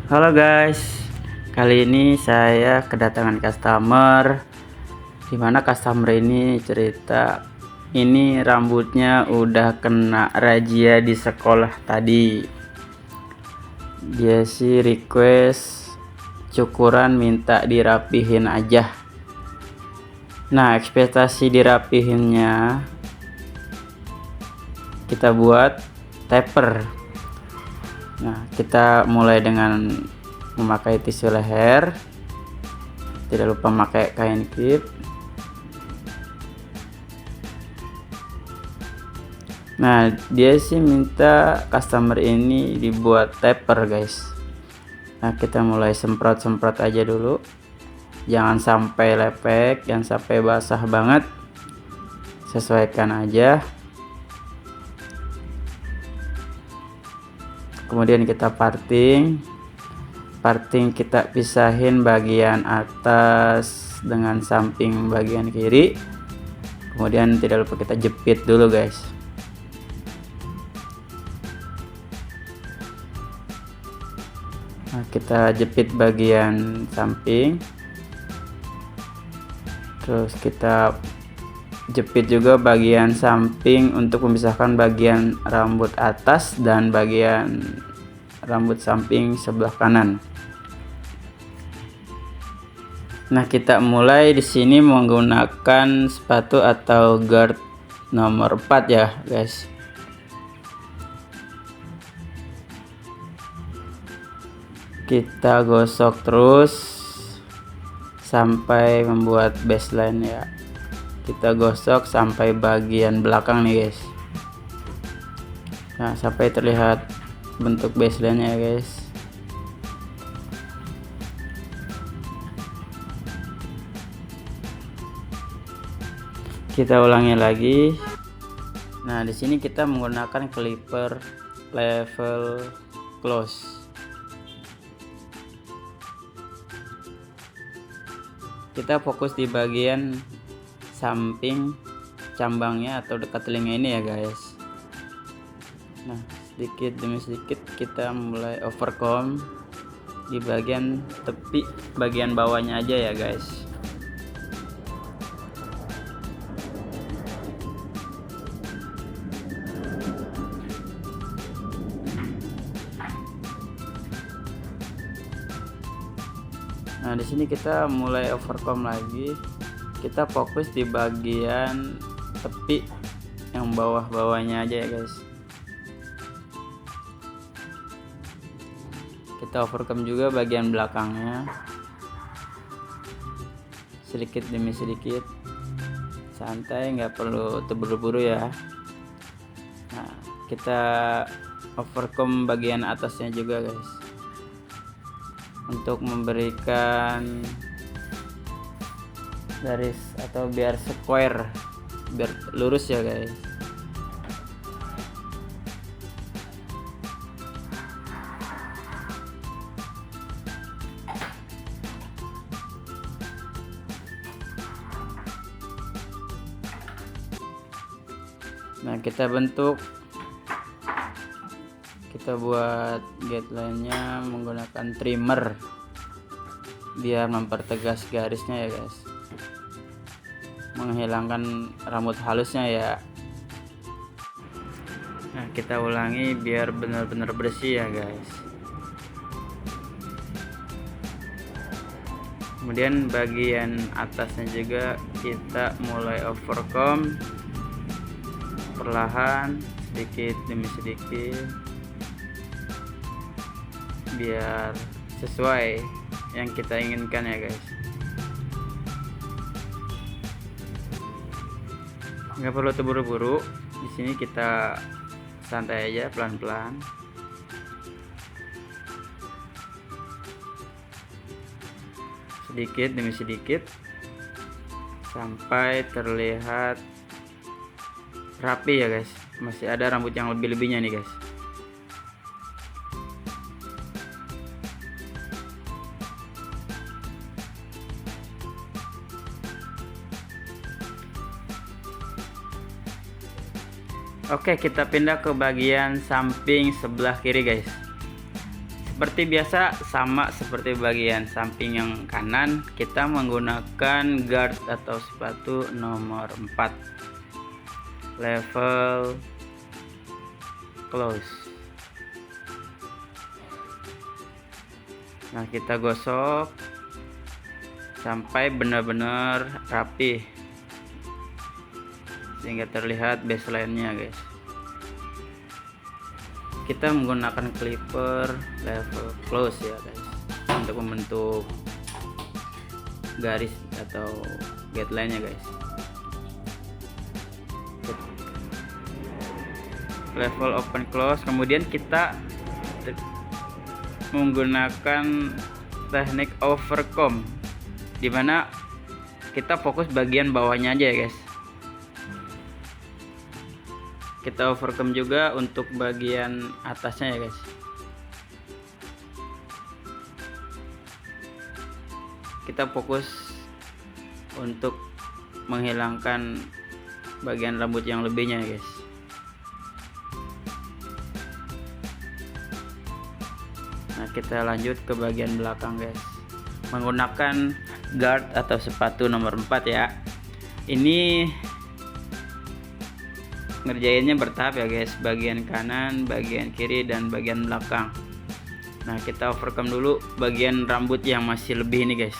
Halo guys, kali ini saya kedatangan customer, dimana customer ini cerita ini rambutnya udah kena razia di sekolah tadi. Dia sih request cukuran minta dirapihin aja. Nah, ekspektasi dirapihinnya kita buat taper. Nah, kita mulai dengan memakai tisu leher, tidak lupa memakai kain klip. Nah, dia sih minta customer ini dibuat taper guys. Nah, kita mulai semprot-semprot aja dulu, jangan sampai lepek, jangan sampai basah banget, sesuaikan aja. Kemudian kita parting kita pisahin bagian atas dengan samping bagian kiri. Kemudian tidak lupa kita jepit dulu guys. Nah, kita jepit bagian samping, terus kita jepit juga bagian samping untuk memisahkan bagian rambut atas dan bagian rambut samping sebelah kanan. Nah, kita mulai di sini menggunakan sepatu atau guard nomor 4 ya guys. Kita gosok terus sampai membuat baseline ya. Kita gosok sampai bagian belakang nih guys. Nah, sampai terlihat bentuk baseline nya guys. Kita ulangi lagi. Nah, di sini kita menggunakan clipper level close. Kita fokus di bagian samping cambangnya atau dekat telinga ini ya guys. Nah, sedikit demi sedikit kita mulai overcomb di bagian tepi bagian bawahnya aja ya guys. Nah, di sini kita mulai overcomb lagi. Kita fokus di bagian tepi yang bawah-bawahnya aja ya guys. Kita overcome juga bagian belakangnya, sedikit demi sedikit, santai, nggak perlu terburu-buru ya. Nah, kita overcome bagian atasnya juga guys, untuk memberikan garis atau biar square, biar lurus ya guys. Nah, kita bentuk, kita buat guideline-nya menggunakan trimmer biar mempertegas garisnya ya guys, menghilangkan rambut halusnya ya. Nah, kita ulangi biar benar-benar bersih ya guys. Kemudian bagian atasnya juga kita mulai overcomb perlahan, sedikit demi sedikit, biar sesuai yang kita inginkan ya guys. Nggak perlu terburu-buru, di sini kita santai aja, pelan-pelan. Sedikit demi sedikit sampai terlihat rapi ya guys. Masih ada rambut yang lebih-lebihnya nih guys. Oke, kita pindah ke bagian samping sebelah kiri guys. Seperti biasa, sama seperti bagian samping yang kanan, kita menggunakan guard atau sepatu nomor 4 level close. Nah, kita gosok sampai benar-benar rapi sehingga terlihat baseline-nya, guys. Kita menggunakan clipper level close ya, guys, untuk membentuk garis atau guideline-nya, guys. Level open close, kemudian kita menggunakan teknik overcomb, dimana kita fokus bagian bawahnya aja ya, guys. Kita overcomb juga untuk bagian atasnya ya, guys. Kita fokus untuk menghilangkan bagian rambut yang lebihnya ya, guys. Nah, kita lanjut ke bagian belakang, guys, menggunakan guard atau sepatu nomor 4 ya. Ini ngerjainnya bertahap ya, guys, bagian kanan, bagian kiri, dan bagian belakang. Nah, kita overcomb dulu bagian rambut yang masih lebih ini, guys,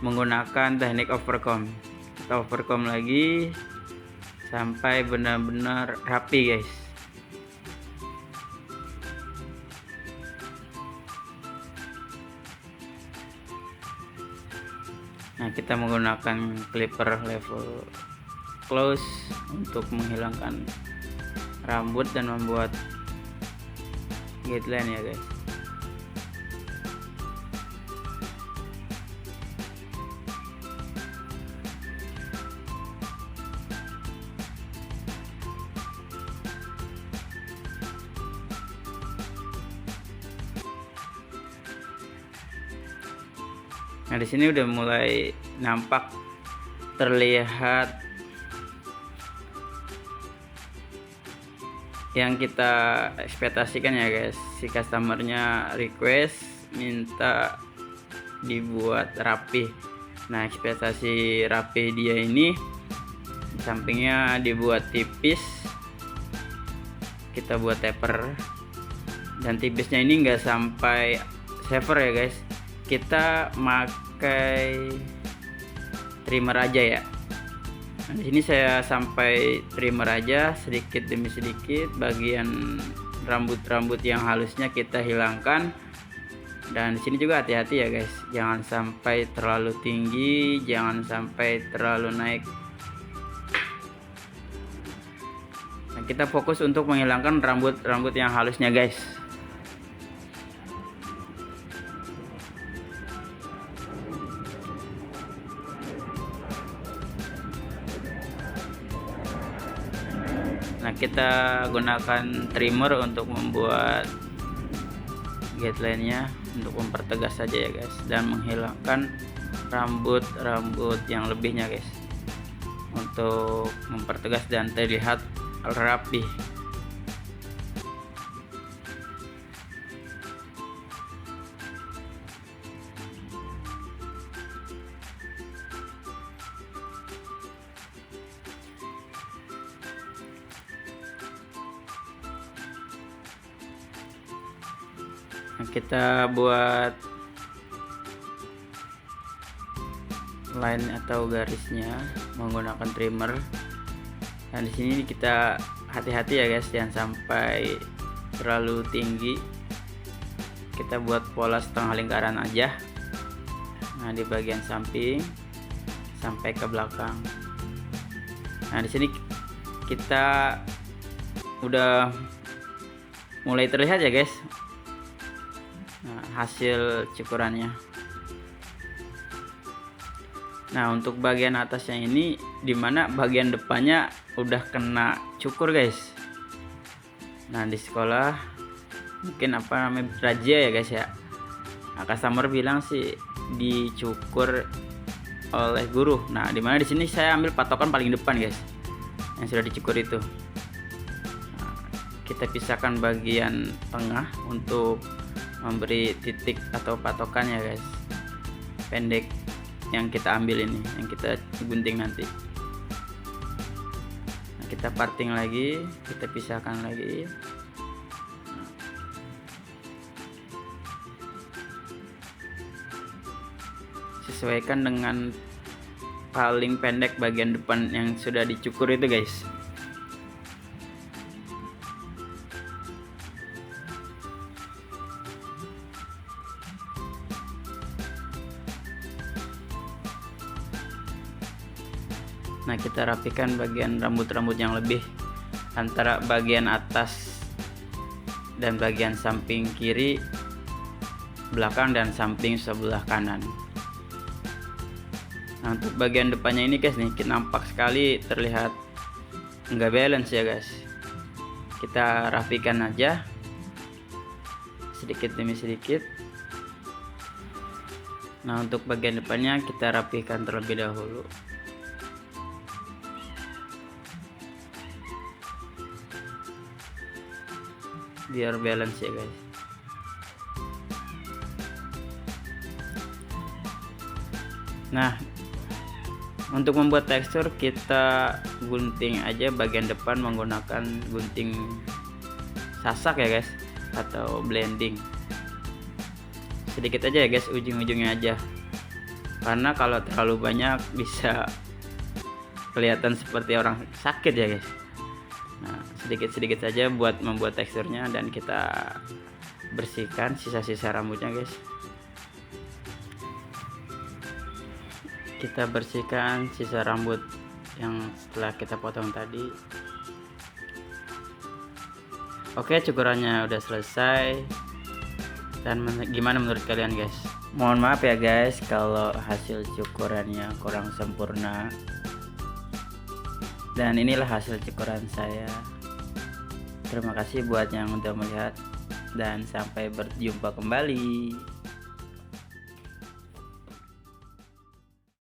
menggunakan teknik overcomb. Kita overcomb lagi sampai benar-benar rapi, guys. Nah, kita menggunakan clipper level close untuk menghilangkan rambut dan membuat guideline ya, guys. Nah, di sini udah mulai nampak terlihat yang kita ekspektasikan ya, guys. Si customernya request minta dibuat rapi. Nah, ekspektasi rapi dia ini sampingnya dibuat tipis, kita buat taper, dan tipisnya ini enggak sampai shaver ya, guys. Kita pakai trimmer aja ya. Nah, di sini saya sampai trimmer aja, sedikit demi sedikit bagian rambut-rambut yang halusnya kita hilangkan. Dan di sini juga hati-hati ya, guys, jangan sampai terlalu tinggi, jangan sampai terlalu naik. Nah, kita fokus untuk menghilangkan rambut-rambut yang halusnya, guys. Nah, kita gunakan trimmer untuk membuat guideline-nya untuk mempertegas saja ya, guys, dan menghilangkan rambut-rambut yang lebihnya, guys, untuk mempertegas dan terlihat rapi. Nah, kita buat line atau garisnya menggunakan trimmer. Dan di sini kita hati-hati ya, guys, jangan sampai terlalu tinggi. Kita buat pola setengah lingkaran aja. Nah, di bagian samping sampai ke belakang. Nah, di sini kita udah mulai terlihat ya, guys. Nah, hasil cukurannya. Nah, untuk bagian atasnya ini, dimana bagian depannya udah kena cukur, guys. Nah, di sekolah mungkin apa namanya razia ya, guys ya. Nah, customer bilang sih dicukur oleh guru. Nah, dimana di sini saya ambil patokan paling depan, guys, yang sudah dicukur itu. Nah, kita pisahkan bagian tengah untuk memberi titik atau patokan ya guys, pendek yang kita ambil ini, yang kita gunting nanti. Nah, kita parting lagi, kita pisahkan lagi. Sesuaikan dengan paling pendek bagian depan yang sudah dicukur itu guys. Nah, kita rapikan bagian rambut-rambut yang lebih antara bagian atas dan bagian samping kiri, belakang dan samping sebelah kanan. Nah, untuk bagian depannya ini guys nih, nampak sekali terlihat nggak balance ya guys. Kita rapikan aja sedikit demi sedikit. Nah, untuk bagian depannya kita rapikan terlebih dahulu. Biar balance ya guys. Nah, untuk membuat tekstur kita gunting aja bagian depan menggunakan gunting sasak ya guys, atau blending. Sedikit aja ya guys, ujung-ujungnya aja, karena kalau terlalu banyak bisa kelihatan seperti orang sakit ya guys. Nah, sedikit-sedikit saja buat membuat teksturnya, dan kita bersihkan sisa-sisa rambutnya guys. Kita bersihkan sisa rambut yang setelah kita potong tadi. Oke, cukurannya udah selesai. Dan gimana menurut kalian guys? Mohon maaf ya guys kalau hasil cukurannya kurang sempurna. Dan inilah hasil cukuran saya. Terima kasih buat yang udah melihat, dan sampai berjumpa kembali.